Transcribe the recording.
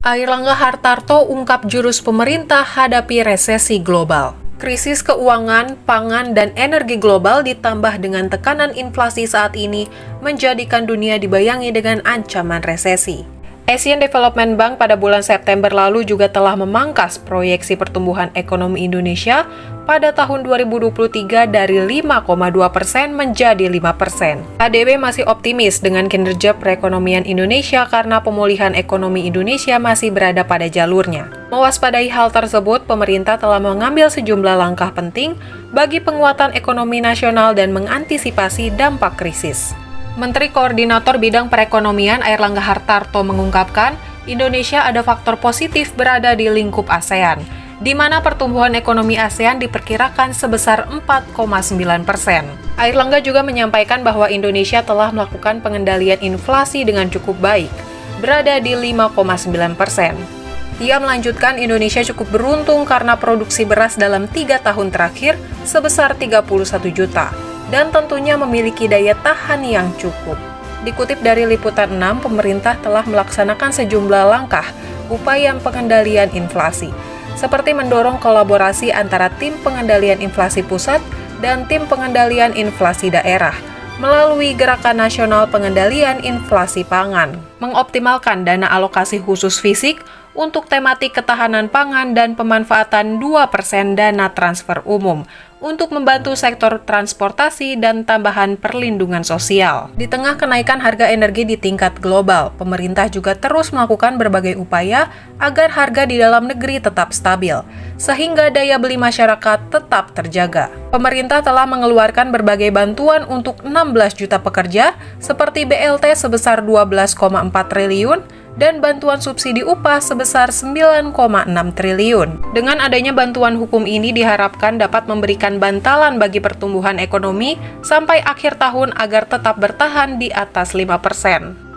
Airlangga Hartarto ungkap jurus pemerintah hadapi resesi global. Krisis keuangan, pangan, dan energi global ditambah dengan tekanan inflasi saat ini menjadikan dunia dibayangi dengan ancaman resesi. Asian Development Bank pada bulan September lalu juga telah memangkas proyeksi pertumbuhan ekonomi Indonesia pada tahun 2023 dari 5,2% menjadi 5%. ADB masih optimis dengan kinerja perekonomian Indonesia karena pemulihan ekonomi Indonesia masih berada pada jalurnya. Mewaspadai hal tersebut, pemerintah telah mengambil sejumlah langkah penting bagi penguatan ekonomi nasional dan mengantisipasi dampak krisis. Menteri Koordinator Bidang Perekonomian Airlangga Hartarto mengungkapkan, Indonesia ada faktor positif berada di lingkup ASEAN, di mana pertumbuhan ekonomi ASEAN diperkirakan sebesar 4,9%. Airlangga juga menyampaikan bahwa Indonesia telah melakukan pengendalian inflasi dengan cukup baik, berada di 5,9%. Ia melanjutkan Indonesia cukup beruntung karena produksi beras dalam 3 tahun terakhir sebesar 31 juta. Dan tentunya memiliki daya tahan yang cukup. Dikutip dari Liputan 6, pemerintah telah melaksanakan sejumlah langkah upaya pengendalian inflasi, seperti mendorong kolaborasi antara tim pengendalian inflasi pusat dan tim pengendalian inflasi daerah, melalui Gerakan Nasional Pengendalian Inflasi Pangan, mengoptimalkan dana alokasi khusus fisik untuk tematik ketahanan pangan dan pemanfaatan 2% dana transfer umum untuk membantu sektor transportasi dan tambahan perlindungan sosial. Di tengah kenaikan harga energi di tingkat global, pemerintah juga terus melakukan berbagai upaya agar harga di dalam negeri tetap stabil, sehingga daya beli masyarakat tetap terjaga. Pemerintah telah mengeluarkan berbagai bantuan untuk 16 juta pekerja, seperti BLT sebesar 12,4 triliun, dan bantuan subsidi upah sebesar 9,6 triliun. Dengan adanya bantuan hukum ini diharapkan dapat memberikan bantalan bagi pertumbuhan ekonomi sampai akhir tahun agar tetap bertahan di atas 5%.